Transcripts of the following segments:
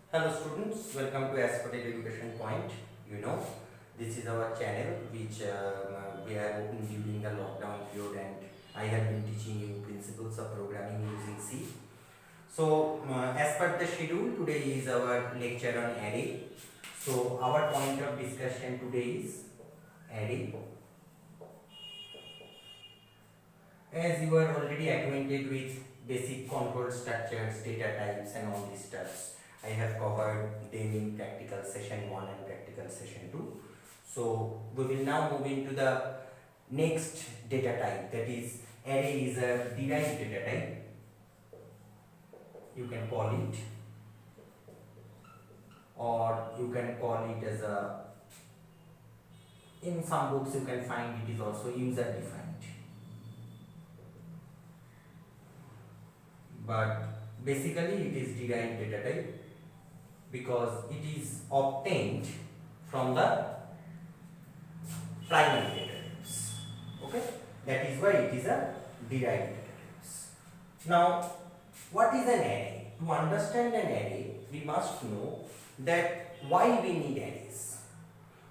Hello students, welcome to Aspirated Education Point. You know, this is our channel which we have opened during the lockdown period, and I have been teaching you principles of programming using C. So as per the schedule, today is our lecture on array. So our point of discussion today is array. As you are already acquainted with basic control structures, data types and all these stuffs, I have covered them in practical session 1 and practical session 2. So we will now move into the next data type, that is array is a derived data type, you can call it, or you can call it as a, in some books you can find it is also user defined. But basically it is derived data type because it is obtained from the primary data types. Okay, that is why it is a derived data types. Now, what is an array? To understand an array, we must know that why we need arrays.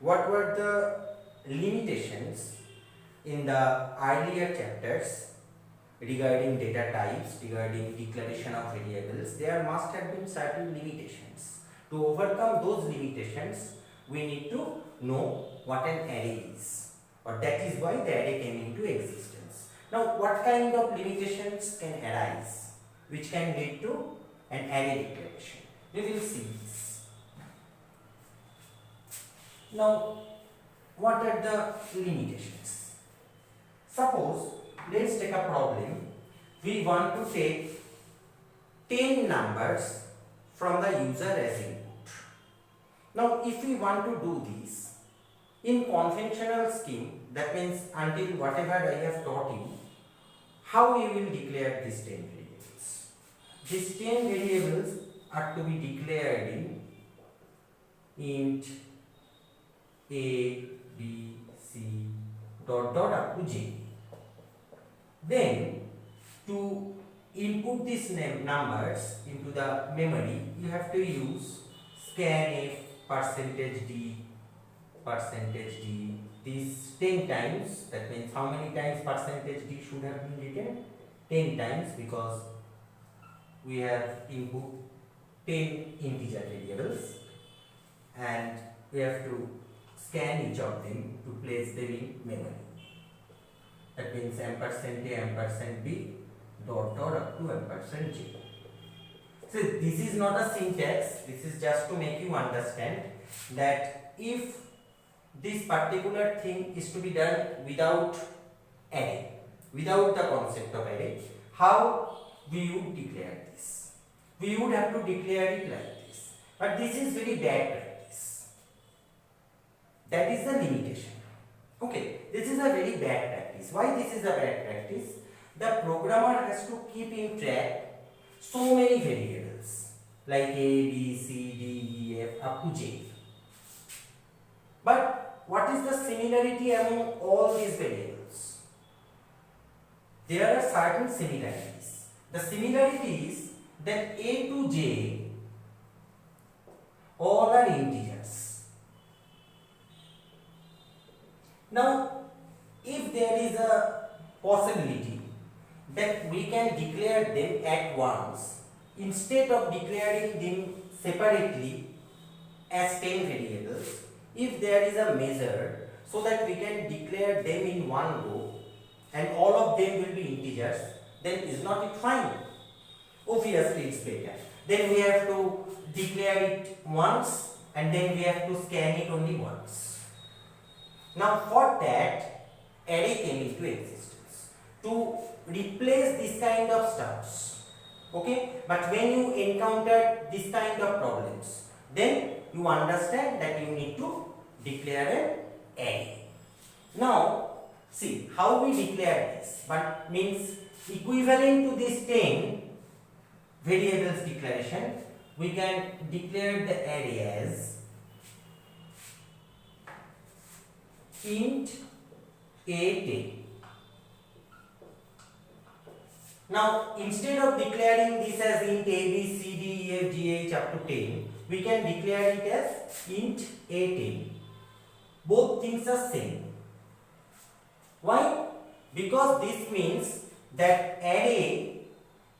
What were the limitations in the earlier chapters regarding data types, regarding declaration of variables? There must have been certain limitations. To overcome those limitations, we need to know what an array is, or that is why the array came into existence. Now, what kind of limitations can arise which can lead to an array declaration? We will see this. Now, what are the limitations? Suppose, let's take a problem. We want to take 10 numbers from the user as input. Now, if we want to do this in conventional scheme, that means until whatever I have taught you, how you will declare these 10 variables? These 10 variables are to be declared in int a, b, c, dot dot up to j. Then to input these numbers into the memory, you have to use scanf %d this 10 times. That means how many times %d should have been written? 10 times, because we have input 10 integer variables and we have to scan each of them to place them in memory. That means %a, %b, dot dot up to %j. So this is not a syntax, this is just to make you understand that if this particular thing is to be done without array, without the concept of array, how we would declare this? We would have to declare it like this. But this is very bad practice. That is the limitation. Okay, this is a very bad practice. Why this is a bad practice? The programmer has to keep in track so many variables like a, b, c, d, e, f up to j. But what is the similarity among all these variables? There are certain similarities. The similarity is that a to j all are integers. Now, if there is a possibility that we can declare them at once, instead of declaring them separately as 10 variables, if there is a measure so that we can declare them in one go and all of them will be integers, then is not it fine? Obviously it's better. Then we have to declare it once and then we have to scan it only once. Now for that, array came into existence to replace this kind of stuffs. Okay, but when you encounter this kind of problems, then you understand that you need to declare an array. Now see how we declare this, but means equivalent to this 10 variables declaration, we can declare the array as int a10. Now, instead of declaring this as int a, b, c, d, e, f, g, h, age up to 10, we can declare it as int A10. Both things are same. Why? Because this means that array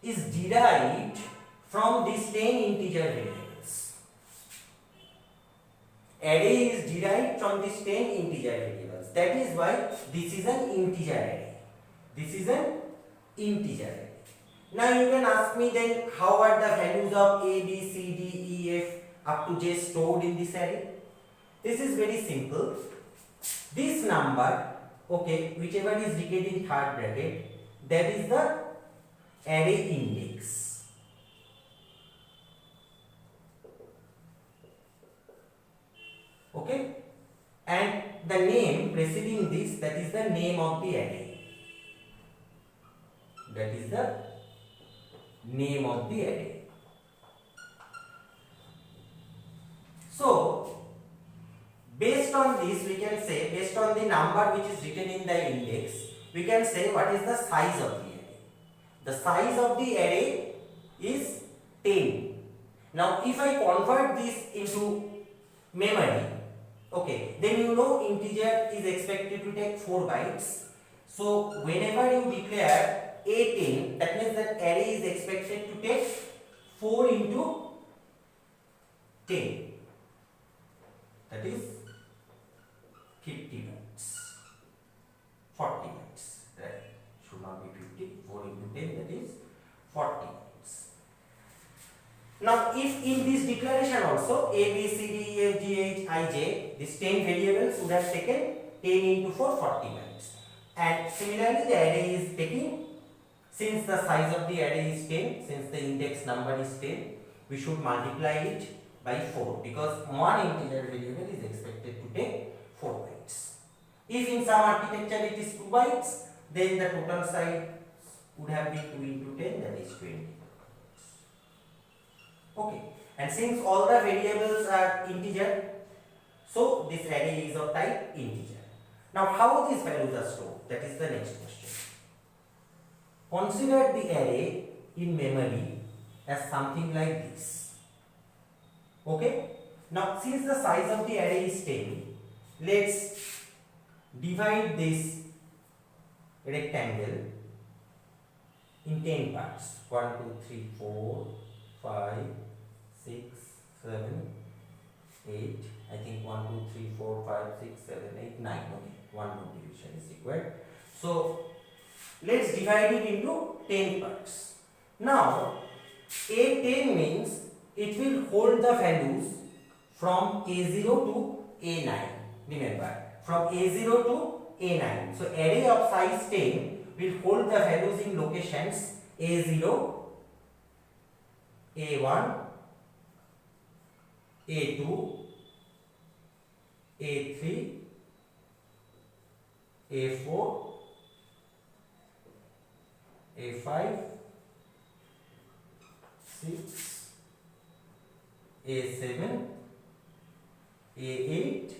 is derived from these 10 integer variables. Array is derived from these 10 integer variables. That is why this is an integer array. This is an integer array. Now you can ask me then, how are the values of A, B, C, D, E, F up to J stored in this array? This is very simple. This number, okay, whichever is decayed in third bracket, that is the array index. Okay, and the name preceding this, that is the name of the array. That is the name of the array. So, based on this, we can say, based on the number which is written in the index, we can say what is the size of the array. The size of the array is 10. Now, if I convert this into memory, okay, then you know integer is expected to take 4 bytes. So, whenever you declare A10, that means that array is expected to take 4 into 10. That is 50 bytes, 40 bytes, right? Should not be 50, 4 into 10, that is 40 bytes. Now, if in this declaration also A, B, C, D, E, F, G, H, I, J, these 10 variables would have taken 10 into 4, 40 bytes. And similarly, the array is taking, since the size of the array is 10, since the index number is 10, we should multiply it by 4 because one integer variable is expected to take 4 bytes. If in some architecture it is 2 bytes, then the total size would have been 2 into 10, that is 20. Okay, and since all the variables are integer, so this array is of type integer. Now, how these values are stored? That is the next question. Consider the array in memory as something like this. Okay, now since the size of the array is 10, let's divide this rectangle in 10 parts. 1, 2, 3, 4, 5, 6, 7, 8. I think 1, 2, 3, 4, 5, 6, 7, 8, 9. Okay, one more division is required. So let's divide it into 10 parts. Now A10 means it will hold the values from A0 to A9. Remember, from A0 to A9. So array of size 10 will hold the values in locations A0, A1, A2, A3, A4, A5, 6, A7, A8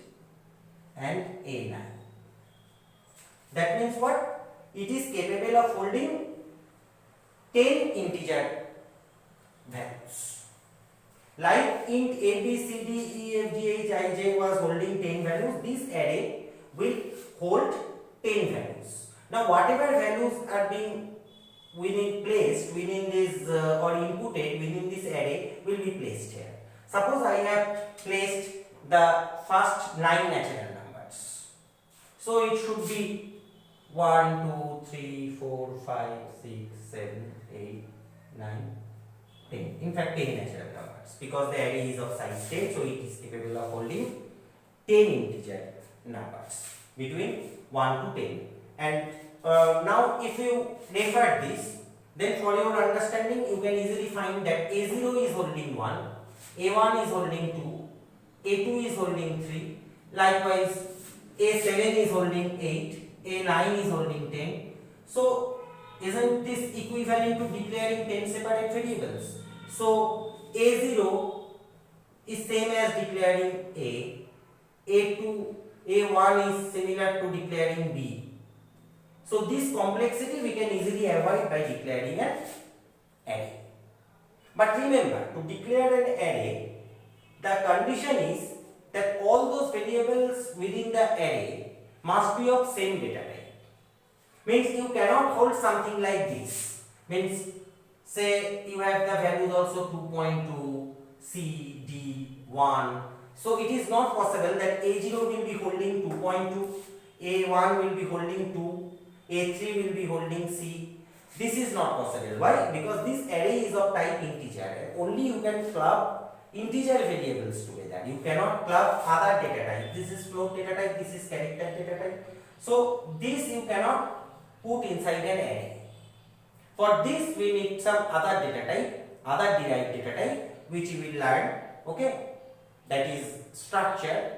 and A9. That means what? It is capable of holding 10 integer values. Like int A, B, C, D, E, F, G, H, I, J was holding 10 values, this array will hold 10 values. Now whatever values are being placed within this or inputted within this array will be placed here. Suppose I have placed the first 9 natural numbers. So it should be 1, 2, 3, 4, 5, 6, 7, 8, 9, 10. In fact 10 natural numbers because the array is of size 10, so it is capable of holding 10 integer numbers between 1 to 10. And now if you refer this, then for your understanding you can easily find that A0 is holding 1, A1 is holding 2, A2 is holding 3, likewise A7 is holding 8, A9 is holding 10. So isn't this equivalent to declaring 10 separate variables? So A0 is same as declaring A, A2, A1 is similar to declaring B. So this complexity we can easily avoid by declaring an array. But remember, to declare an array, the condition is that all those variables within the array must be of same data type. Means you cannot hold something like this. Means say you have the values also 2.2, C, D, 1. So it is not possible that A0 will be holding 2.2, A1 will be holding 2, A3 will be holding C. This is not possible. Why? Because this array is of type integer. Only you can club integer variables together. You cannot club other data type. This is float data type, this is character data type. So this you cannot put inside an array. For this we need some other data type, other derived data type, which you will learn. Okay, that is structure.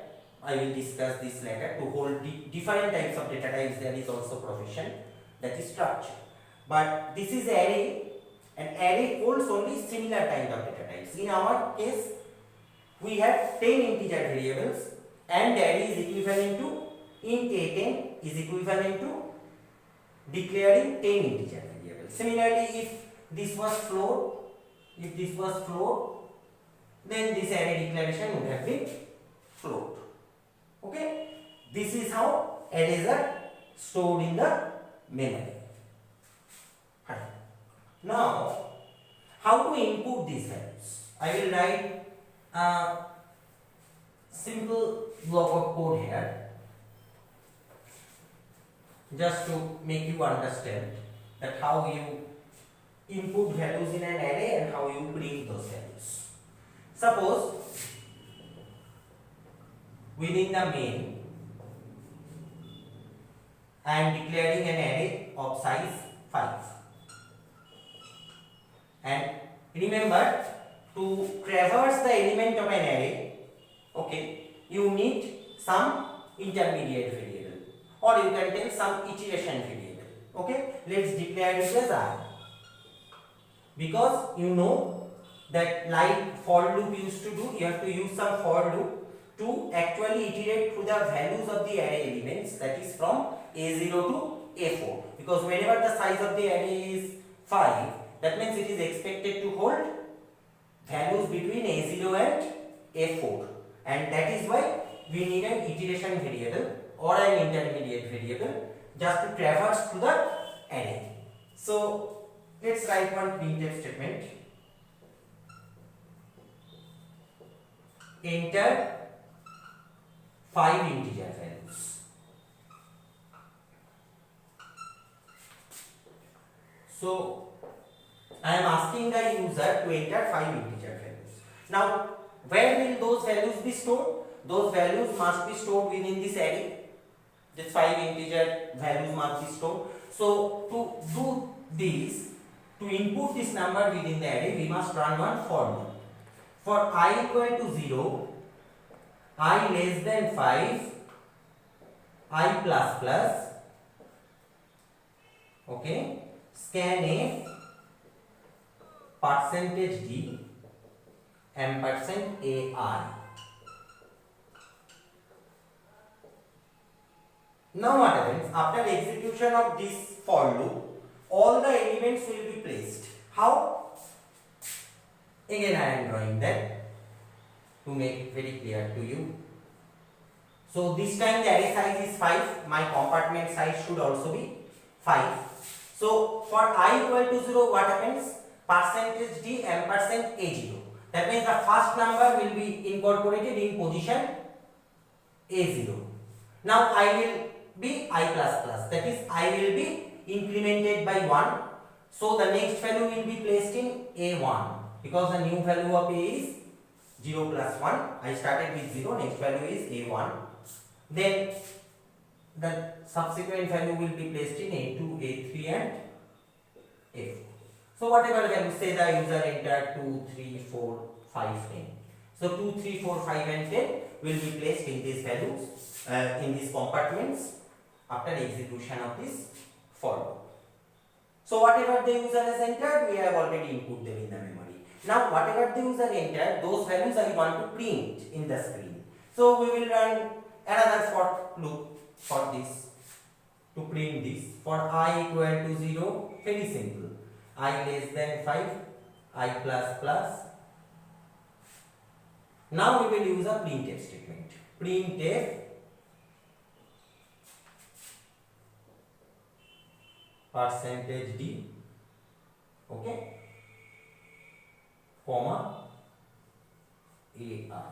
I will discuss this later. To hold different types of data types, there is also provision, that is structure. But this is array, and array holds only similar kind of data types. In our case, we have 10 integer variables, and array is equivalent to int a10 is equivalent to declaring 10 integer variables. Similarly, if this was float, then this array declaration would have been float. Okay, this is how arrays are stored in the memory. Now, how to input these values? I will write a simple block of code here, just to make you understand that how you input values in an array and how you print those values. Suppose within the main I am declaring an array of size 5. And remember, to traverse the element of an array, okay, you need some intermediate variable, or you can take some iteration variable. Okay, let's declare it as I, because you know that like for loop used to do, you have to use some for loop to actually iterate through the values of the array elements, that is from A0 to A4, because whenever the size of the array is 5, that means it is expected to hold values between A0 and A4, and that is why we need an iteration variable or an intermediate variable just to traverse through the array. So let's write one printf statement. Enter 5 integer values. So I am asking the user to enter 5 integer values. Now, where will those values be stored? Those values must be stored within this array. These 5 integer values must be stored. So to do this, to input this number within the array, we must run one for loop. For I equal to 0, I less than 5, I plus plus, okay, scanf percentage d ampersand ai. Now what happens? After execution of this for loop, all the elements will be placed. How? Again I am drawing that to make it very clear to you. So this time the array size is 5, my compartment size should also be 5. So for I equal to 0, what happens? Percentage d ampersand a0. That means the first number will be incorporated in position a0. Now I will be I plus plus, that is I will be incremented by 1. So the next value will be placed in a1, because the new value of a is 0 plus 1. I started with 0, next value is a1. Then the subsequent value will be placed in a2, a3 and a4. So whatever value, say the user entered 2, 3, 4, 5, 10. So 2, 3, 4, 5 and 10 will be placed in these values, in these compartments after execution of this for loop. So whatever the user has entered, we have already input them in the memory. Now whatever the user entered, those values I want to print in the screen. So we will run another for loop for this, to print this. For I equal to 0, very simple. I less than 5, I plus plus. Now we will use a printf statement. Printf percentage d, okay, comma ar.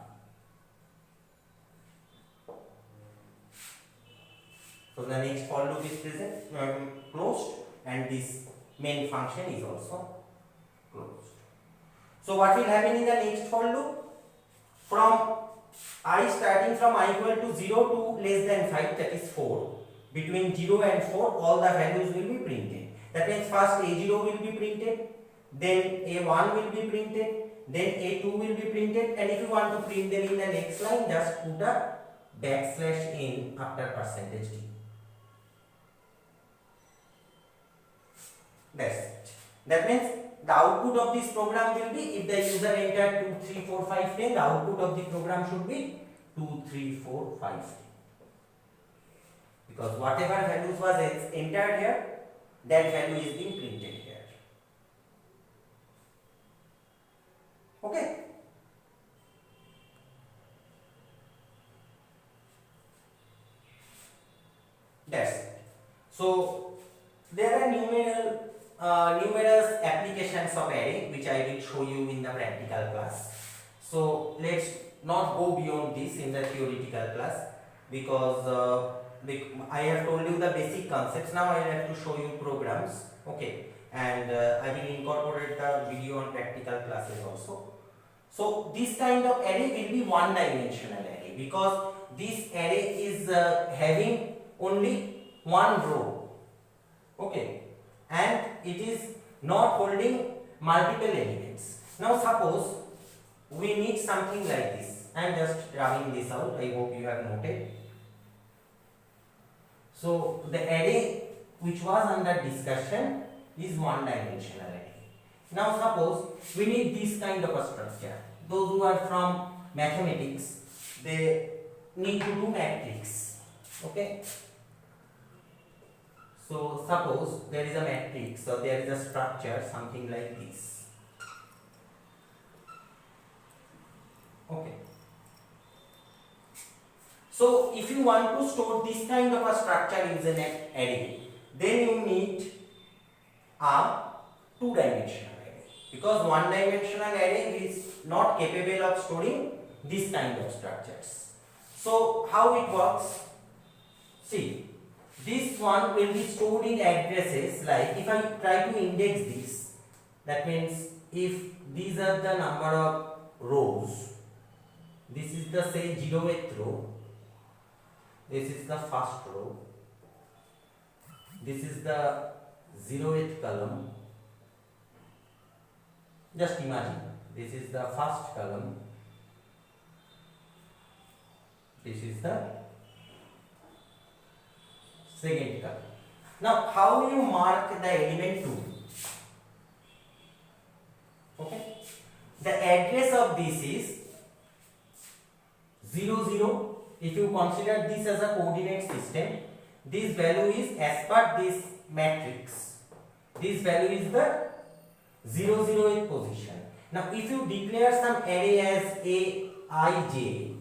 So the next for loop is present, closed, and this main function is also closed. So what will happen in the next for loop? From I starting from I equal to 0 to less than 5, that is 4. Between 0 and 4, all the values will be printed. That means first A0 will be printed, then A1 will be printed, then A2 will be printed, and if you want to print them in the next line, just put a backslash n after percentage d. That's it. That means the output of this program will be, if the user entered 2, 3, 4, 5, 10, the output of the program should be 2, 3, 4, 5, 10. Because whatever values was entered here, that value is being printed here. Okay. That's it. So there are numerous applications of array which I will show you in the practical class. So let's not go beyond this in the theoretical class, because I have told you the basic concepts. Now I have to show you programs, okay, and I will incorporate the video on practical classes also. So this kind of array will be one dimensional array, because this array is having only one row, okay, and it is not holding multiple elements. Now suppose we need something like this. I am just drawing this out, I hope you have noted. So the array which was under discussion is one dimensional array. Now suppose we need this kind of a structure. Those who are from mathematics, they need to do matrix, okay. So suppose there is a matrix, so there is a structure something like this, okay. So if you want to store this kind of a structure in an array, then you need a two-dimensional array, because one-dimensional array is not capable of storing this kind of structures. So how it works? See, this one will be stored in addresses. Like if I try to index this, that means if these are the number of rows, this is the say 0th row, this is the first row, this is the 0th column. Just imagine, this is the first column, this is the second column. Now how will you mark the element 2? Okay, the address of this is 0, 0. If you consider this as a coordinate system, this value is as per this matrix, this value is the 0, 0th position. Now if you declare some array as Aij,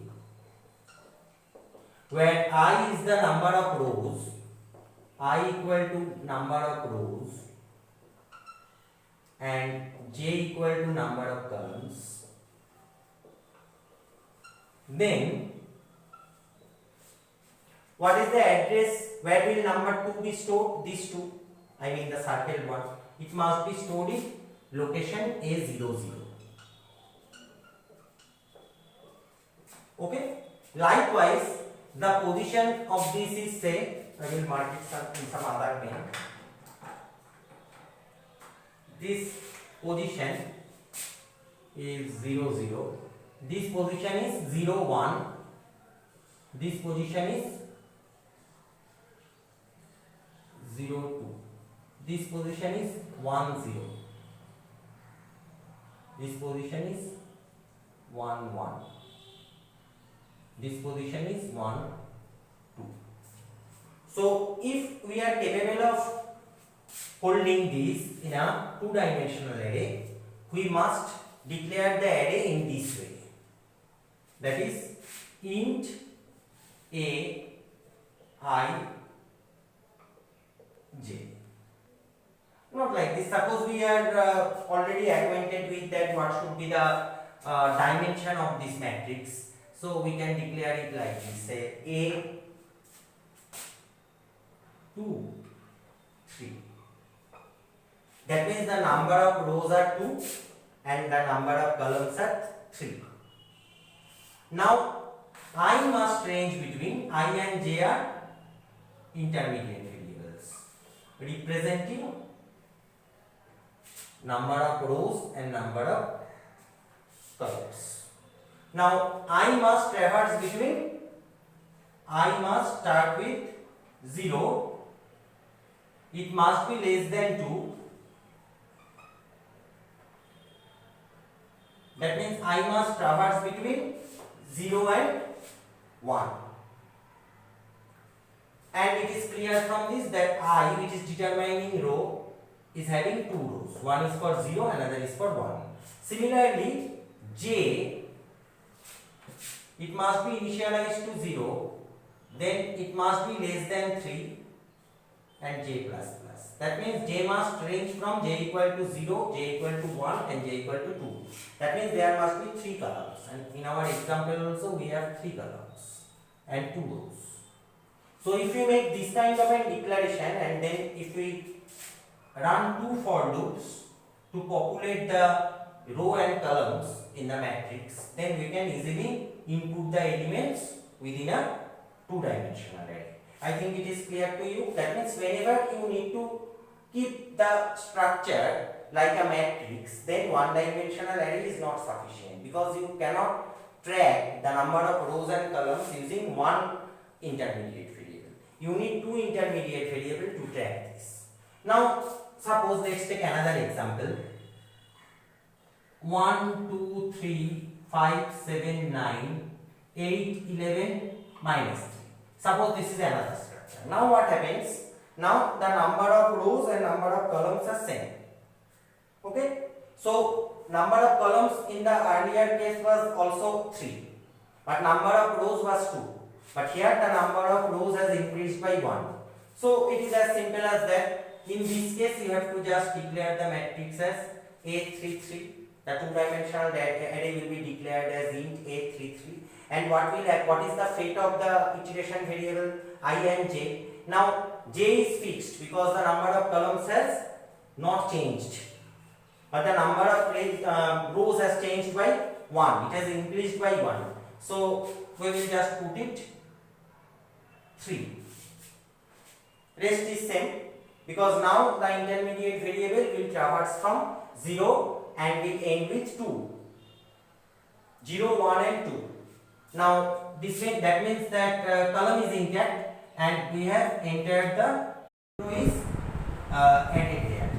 where I is the number of rows, I equal to number of rows and j equal to number of columns, then what is the address? Where will number 2 be stored? This 2, I mean the circled one. It must be stored in location A00. Okay. Likewise, the position of this is, say, I will mark it in some other pen. This position is 0, 0. This position is 0, 1. This position is 0, 2. This position is 1, 0. This position is 1, 1. This position is 1, 2. So if we are capable of holding these in a two-dimensional array, we must declare the array in this way. That is int a I j. Not like this. Suppose we are already acquainted with that what should be the dimension of this matrix. So we can declare it like this. Say A 2 3. That means the number of rows are 2 and the number of columns are 3. Now I must range between I and j are intermediate variables representing number of rows and number of columns. Now I must traverse between, I must start with 0, it must be less than 2. That means I must traverse between 0 and 1. And it is clear from this that I, which is determining row, is having 2 rows. One is for 0, another is for 1. Similarly, j, it must be initialized to 0, then it must be less than 3 and j plus plus. That means j must range from j equal to 0, j equal to 1 and j equal to 2. That means there must be 3 columns, and in our example also we have 3 columns and 2 rows. So if you make this kind of a declaration and then if we run 2 for loops to populate the row and columns in the matrix, then we can easily input the elements within a 2-dimensional array. I think it is clear to you. That means whenever you need to keep the structure like a matrix, then 1-dimensional array is not sufficient, because you cannot track the number of rows and columns using one intermediate variable. You need 2 intermediate variables to track this. Now suppose let's take another example. 1, 2, 3, 5, 7, 9, 8, 11, minus 3. Suppose this is another structure. Now what happens? Now the number of rows and number of columns are same. Okay? So number of columns in the earlier case was also 3, but number of rows was 2. But here the number of rows has increased by 1. So it is as simple as that. In this case you have to just declare the matrix as A33. The 2-dimensional array will be declared as int A33. And what is the fate of the iteration variable I and j? Now j is fixed because the number of columns has not changed, but the number of rows has changed by 1. It has increased by 1. So we will just put it 3. Rest is same, because now the intermediate variable will traverse from 0 and will end with 2. 0, 1 and 2. Now this way, that means that column is intact and we have entered the row is added there.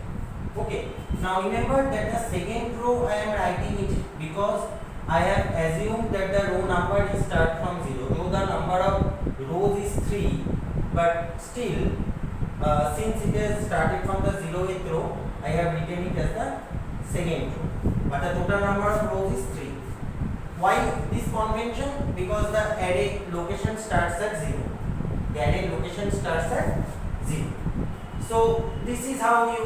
Okay. Now remember that the second row I am writing it because I have assumed that the row number is start from 0. Though the number of rows is 3, but still since it has started from the 0th row, I have written it as the second row. But the total number of rows is 3. Why this convention? Because the array location starts at 0. The array location starts at 0. So this is how you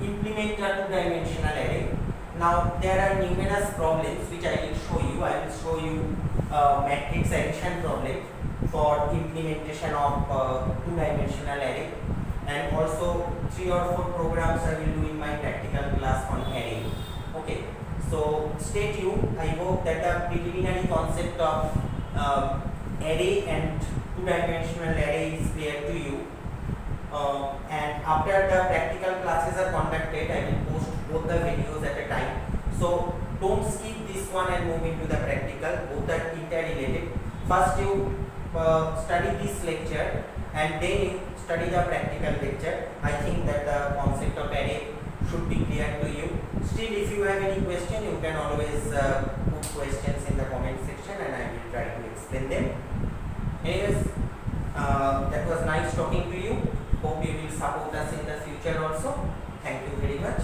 implement a 2-dimensional array. Now there are numerous problems which I will show you. I will show you matrix addition problem for implementation of 2-dimensional array, and also 3 or 4 programs I will do in my practical class on array. Okay. So stay tuned. I hope that the preliminary concept of array and 2-dimensional array is clear to you. And after the practical classes are conducted, I will post both the videos at a time. So don't skip this one and move into the practical. Both are interrelated. First you study this lecture and then you study the practical lecture. I think that the concept of array should be clear to you. Still, if you have any question, you can always put questions in the comment section and I will try to explain them. Anyways, that was nice talking to you. Hope you will support us in the future also. Thank you very much.